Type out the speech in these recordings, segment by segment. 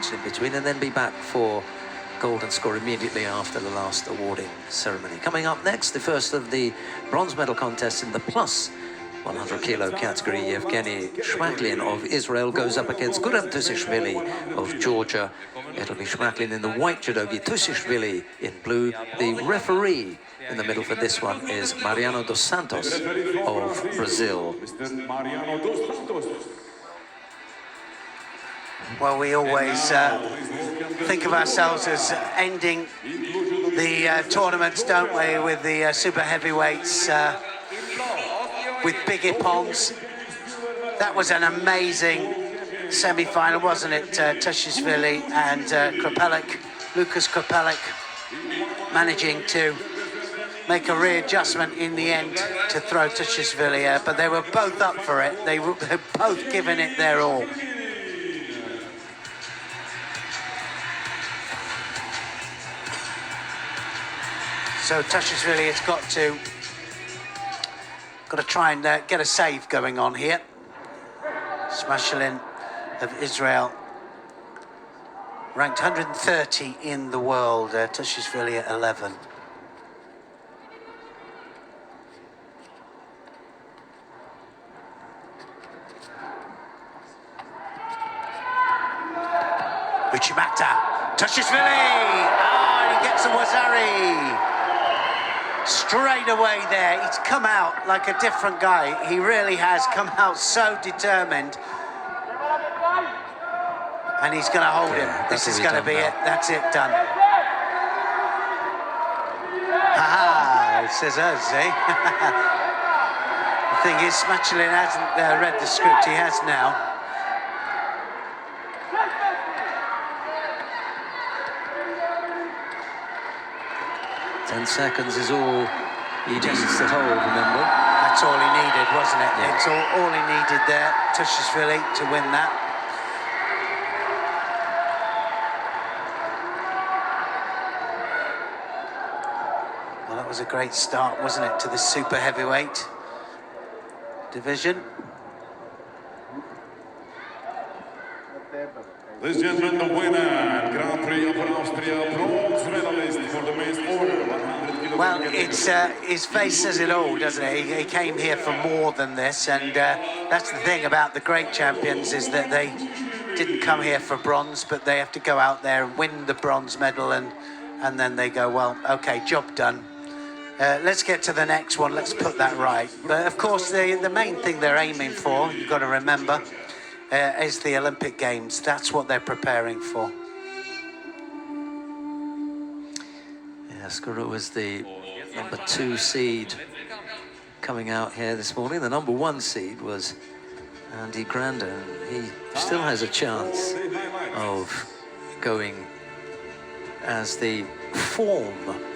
mention in between, and then be back for golden score immediately after the last awarding ceremony. Coming up next, the first of the bronze medal contests in the plus 100 kilo category. Yevgeny Shmaklin of Israel goes up against Guram Tusishvili of Georgia. It'll be Shmaklin in the white judogi, Tusishvili in blue. The referee in the middle for this one is Mariano dos Santos of Brazil. Well, we always think of ourselves as ending the tournaments, don't we, with the super heavyweights, with big ippons. That was an amazing semi-final, wasn't it? Tusishvili and Krapelek, Lucas Krapelek, managing to make a readjustment in the end to throw Tusishvili, but they were both up for it. They were both giving it their all. So Tusishvili has got to try and get a save going on here. Shmaklin of Israel, ranked 130 in the world. Tusishvili at 11. Uchimata, Tusishvili! Ah, he gets a wazari! Straight away there, he's come out like a different guy. He really has come out so determined. And he's going to hold him. This is going to be it. That's it, done. Ha-ha, says us, eh? The thing is, Shmaklin hasn't read the script. He has now. Seconds is all he needs to hold, remember? That's all he needed, wasn't it? Yeah. It's all he needed there, Tusishvili, to win that. Well, that was a great start, wasn't it, to the super heavyweight division. Ladies and gentlemen, the winner, Grand Prix of Austria, bronze medalist for the men's over 100 kilo. Well, it's his face says it all, doesn't it? He came here for more than this, and that's the thing about the great champions, is that they didn't come here for bronze, but they have to go out there and win the bronze medal, and then they go, well, okay, job done. Let's get to the next one. Let's put that right. But of course, the main thing they're aiming for, you've got to remember, is the Olympic Games. That's what they're preparing for. Yes, Guru was the number 2 seed coming out here this morning. The number 1 seed was Andy Grandin. He still has a chance of going as the form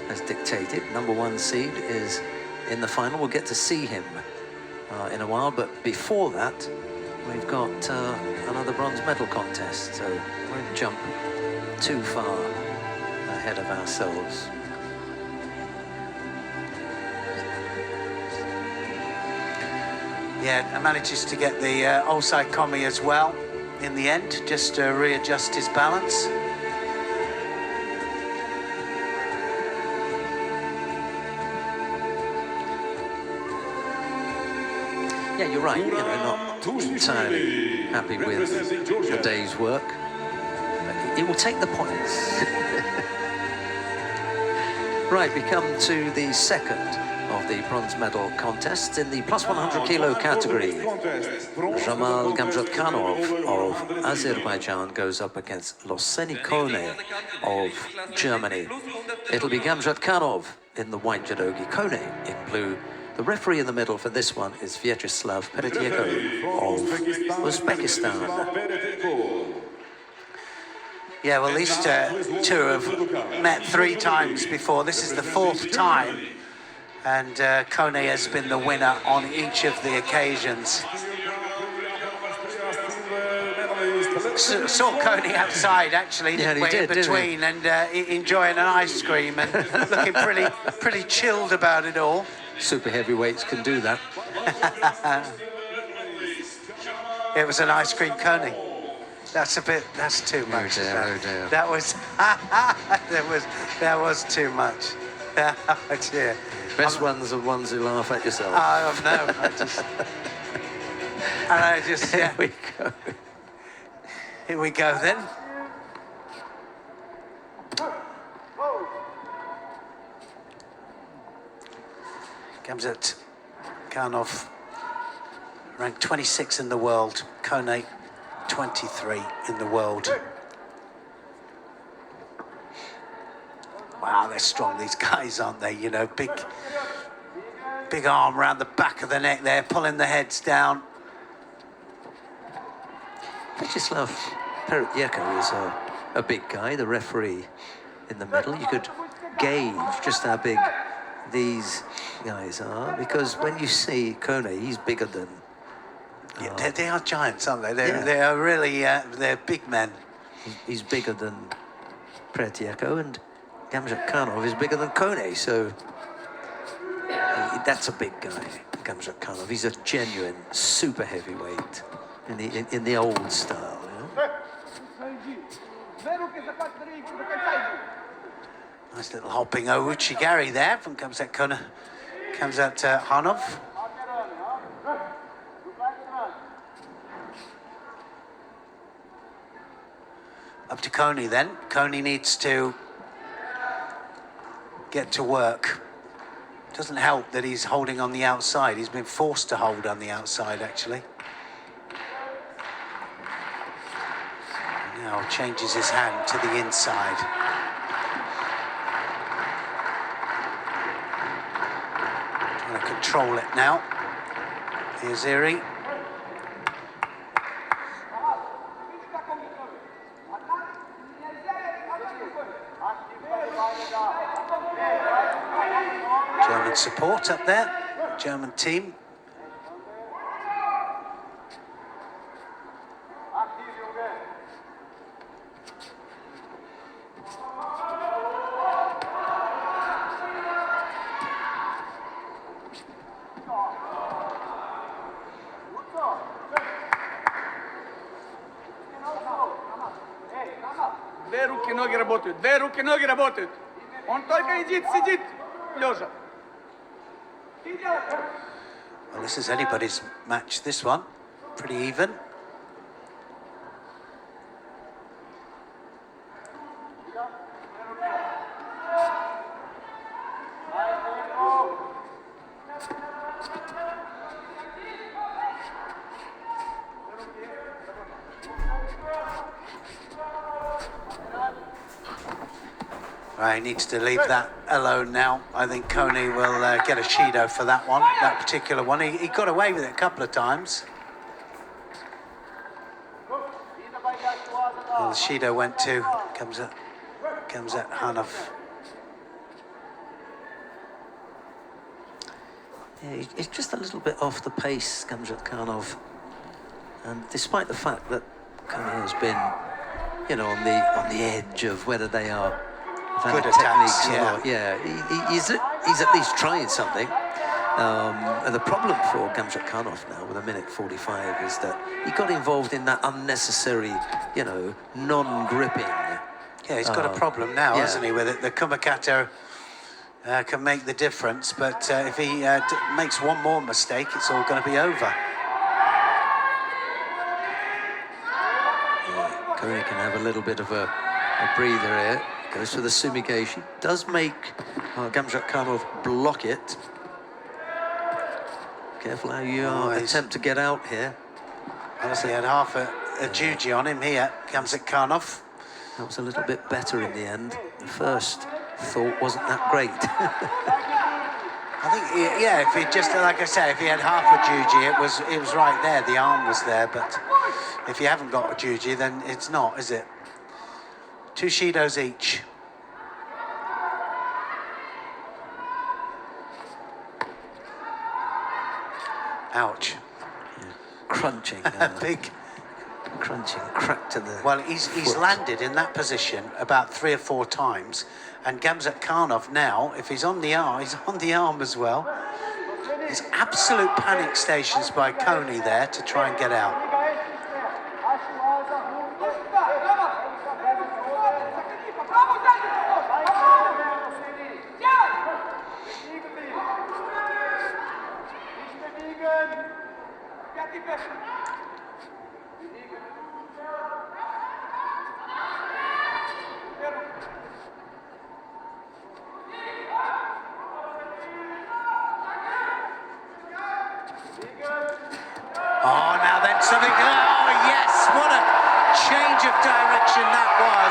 has dictated. Number 1 seed is in the final. We'll get to see him in a while, but before that, we've got another bronze medal contest, so we won't jump too far ahead of ourselves. Yeah, manages to get the Olsai Komi as well in the end, just to readjust his balance. Yeah, you're right, you know, not entirely happy with the day's work, but it will take the points. Right, we come to the second of the bronze medal contests in the plus 100 kilo category. Jamal Gamzatkanov of Azerbaijan goes up against Loseni Kone of Germany. It'll be Gamzatkanov in the white judogi, Kone in blue. The referee in the middle for this one is Vyacheslav Peretyeko of Uzbekistan. Yeah, well, these two have met 3 times before. This is the 4th time, and Kone has been the winner on each of the occasions. Saw Kone outside, actually, yeah, he did, in between, and enjoying an ice cream and looking pretty chilled about it all. Super heavyweights can do that. It was an ice cream Kone. That's a bit. That's too much. dear, oh dear. That was. that was too much. Oh dear. Best ones are ones who laugh at yourself. No, I just. And I just. Yeah. Here we go. Here we go then. Comes at Karnov, ranked 26 in the world. Kone, 23 in the world. Wow, they're strong, these guys, aren't they? You know, big arm around the back of the neck there, pulling the heads down. Vyacheslav Peretyeko is a big guy, the referee in the middle. You could gauge just how big these guys are, because when you see Kone, he's bigger than... Yeah, they are giants, aren't they? Yeah. They are really, they're big men. He's bigger than Peretyeko, and Gamzat Karnov is bigger than Kone, so that's a big guy, Gamzat Karnov. He's a genuine super heavyweight in the old style. You know? Nice little hopping Ouchigari there from Gamzat Hanov. Up to Kone then. Kone needs to get to work. Doesn't help that he's holding on the outside. He's been forced to hold on the outside, actually. Now changes his hand to the inside. Trying to control it now. Here's Iri. German support up there, German team. Две руки, ноги работают. Две руки, ноги работают. Он только сидит, лежа. Well, this is anybody's match, this one. Pretty even. Right, he needs to leave that alone now. I think Kone will get a Shido for that one, that particular one. He got away with it a couple of times. Well, the Shido went to, comes at Hanov. Yeah, it's just a little bit off the pace, Gamzat Karnov. And despite the fact that Kone has been, you know, on the edge of whether they are Good attacks, techniques yeah. or not. He's at least trying something. And the problem for Gamzat Karnov now with 1:45 is that he got involved in that unnecessary, you know, non-gripping. Yeah, he's got a problem now, hasn't he, with it? The Kumakato can make the difference, but if he makes one more mistake, it's all going to be over. Yeah, Kone can have a little bit of a breather here. Goes for the Sumigeshi. Does make Gamzat Karnov block it. Careful how you attempt to get out here. Honestly, he had half a juji on him here, Gamzat Karnov. That was a little bit better in the end. The first thought wasn't that great. I think, yeah, if he just, like I say, if he had half a juji, it was right there. The arm was there, but if you haven't got a juji, then it's not, is it? 2 Shidos each. Ouch. Yeah. Crunching. Big. Crunching crack to the Well, he's landed in that position about 3 or 4 times. And Gamzat Karnov now, if he's on the arm as well. There's absolute panic stations by Kone there to try and get out.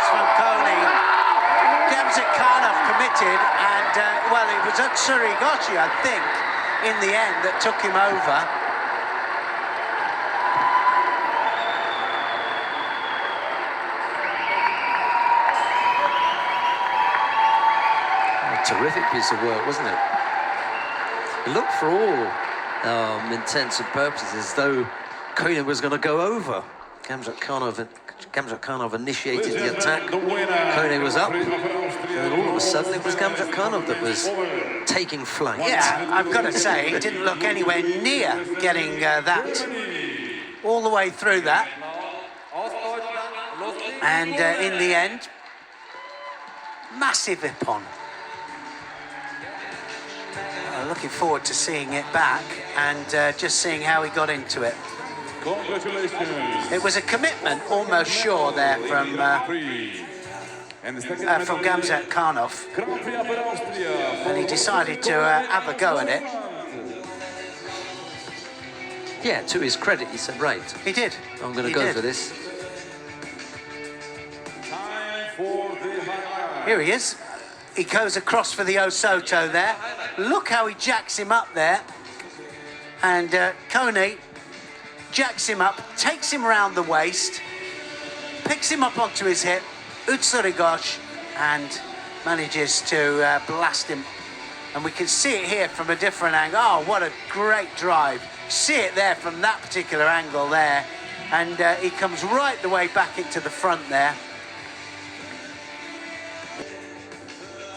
was from Kone. Gamzatkanov committed, and well, it was Utsurigoshi, I think, in the end that took him over. A terrific piece of work, wasn't it? It looked for all intents and purposes as though Kone was going to go over. Gamzatkanov initiated the attack. Kone was up, and then all of a sudden it was Gamzatkanov that was taking flight. Yeah, I've got to say, he didn't look anywhere near getting that all the way through that. And in the end, massive ippon. Looking forward to seeing it back and just seeing how he got into it. Congratulations. It was a commitment, almost sure there from Gamzatkanov, Grand Prix of Austria. and he decided to have a go at it. Yeah, to his credit, he said, right, He did. I'm going to He go did. for this. Time for the highlight. Here he is. He goes across for the Osoto there. Look how he jacks him up there. And Kone jacks him up, takes him round the waist, picks him up onto his hip, Utsurigoshi, and manages to blast him. And we can see it here from a different angle. Oh, what a great drive. See it there from that particular angle there. And he comes right the way back into the front there.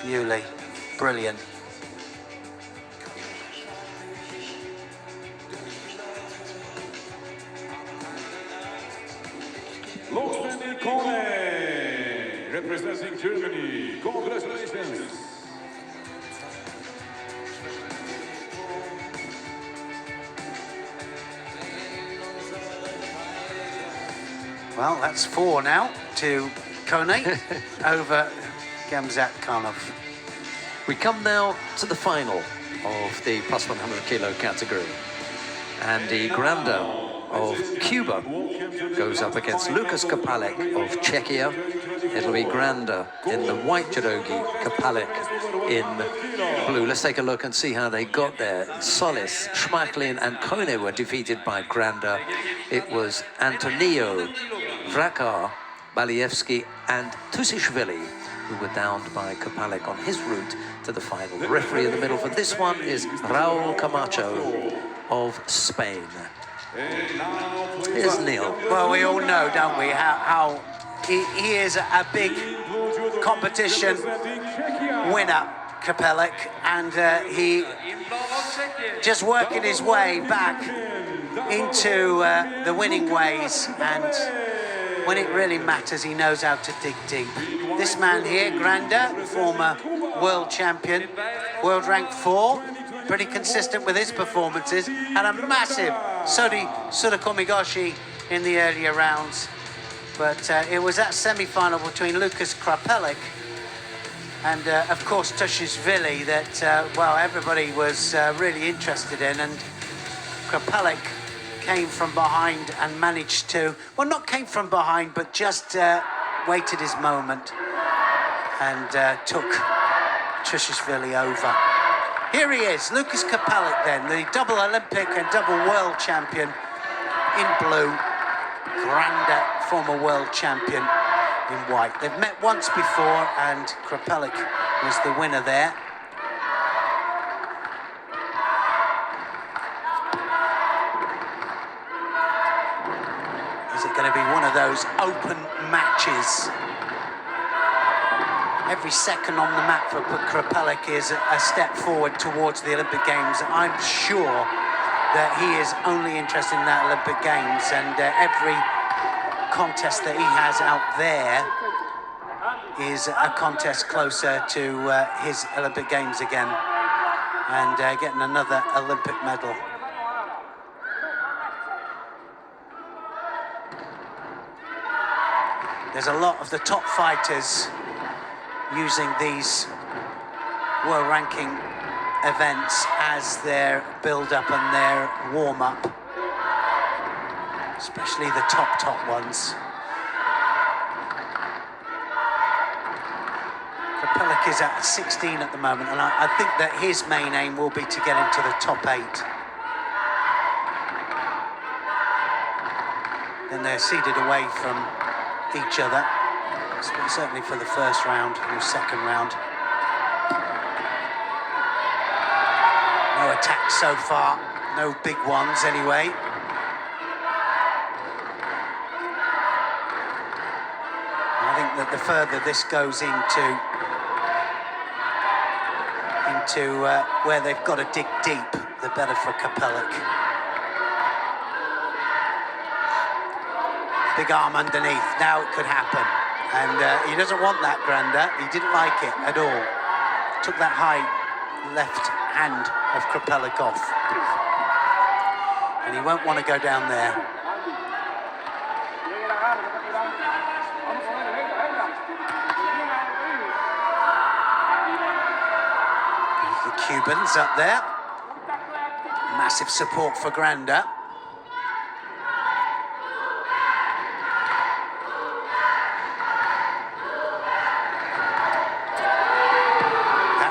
Yuli, brilliant. Loxley Kone, representing Germany. Congratulations. Well, that's 4 now to Kone over Gamzatkanov. We come now to the final of the plus 100 kilo category. Andy Granda of Cuba goes up against Lukas Kapalek of Czechia. It'll be Granda in the white judogi, Kapalek in blue. Let's take a look and see how they got there. Solis, Schmeichlin and Kone were defeated by Granda. It was Antonio, Vrakar, Balievsky and Tusishvili who were downed by Kapalek on his route to the final. The referee in the middle for this one is Raul Camacho of Spain. Here's Neil. Well, we all know, don't we, how he is a big competition winner, Kapalek, and he just working his way back into the winning ways, and when it really matters, he knows how to dig deep. This man here, Granda, former world champion, world rank 4, pretty consistent with his performances, and a massive Surakomigoshi in the earlier rounds. But it was that semi-final between Lukas Kapalek and, of course, Tushishvili that, well, everybody was really interested in, and Kapalek came from behind and managed to, well, not came from behind, but just waited his moment and took Tushishvili over. Here he is, Lukas Kapalek then, the double Olympic and double world champion in blue. Granda, former world champion in white. They've met once before and Kapalek was the winner there. Is it going to be one of those open matches? Every second on the map for Kapalek is a step forward towards the Olympic Games. I'm sure that he is only interested in that Olympic Games, and every contest that he has out there is a contest closer to his Olympic Games again and getting another Olympic medal. There's a lot of the top fighters using these world ranking events as their build-up and their warm-up, especially the top ones. Krapalik is at 16 at the moment, and I think that his main aim will be to get into the top 8. Then they're seeded away from each other, certainly for the first round or second round. No attacks so far, no big ones anyway. I think that the further this goes into where they've got to dig deep, the better for Krapalik. Big arm underneath, now it could happen. And he doesn't want that, Granda. He didn't like it at all. Took that high left hand of Krapalik off. And he won't want to go down there. The Cubans up there. Massive support for Granda.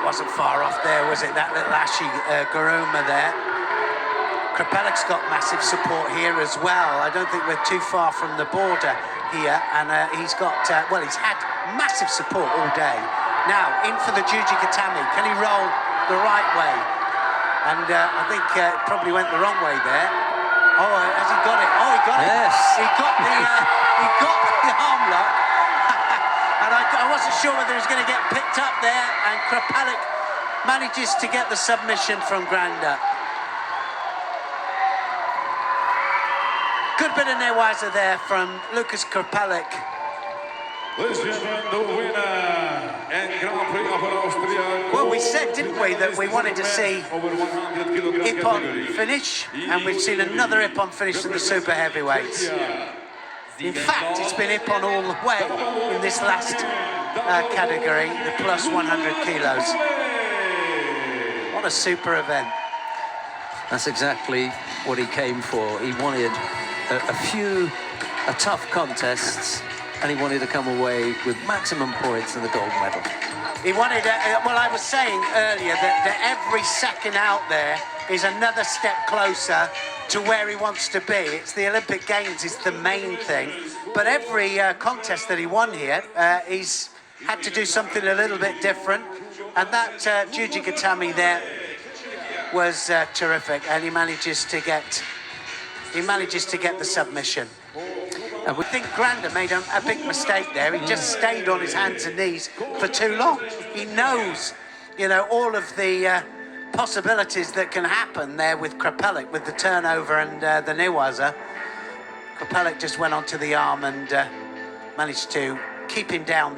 Wasn't far off there, was it? That little Ashi Garuma there. Krapalik's got massive support here as well. I don't think we're too far from the border here, and he's got, well, he's had massive support all day. Now, in for the Juji Katami. Can he roll the right way? And I think it probably went the wrong way there. Oh, has he got it? Oh, he got it. Yes. He got the arm lock. And I wasn't sure whether he was going to get picked up there, and Krapalik manages to get the submission from Granda. Good bit of Newaza there from Lucas Krapalik. Ladies and gentlemen, the winner and Grand Prix of Austria. Well, we said, didn't we, that we wanted to see Ippon finish, and we've seen another Ippon finish in the super heavyweights. In fact, it's been Ippon all the way in this last category, the plus 100 kilos. What a super event. That's exactly what he came for. He wanted a few tough contests, and he wanted to come away with maximum points and the gold medal. He wanted, well, I was saying earlier that every second out there is another step closer to where he wants to be. It's the Olympic Games is the main thing, but every contest that he won here, he's had to do something a little bit different, and that Juji Katami there was terrific, and he manages to get the submission. And we think Granda made a big mistake there. He just stayed on his hands and knees for too long. He knows, you know, all of the possibilities that can happen there with Krapalik, with the turnover and the Newaza. Krapalik just went onto the arm and managed to keep him down.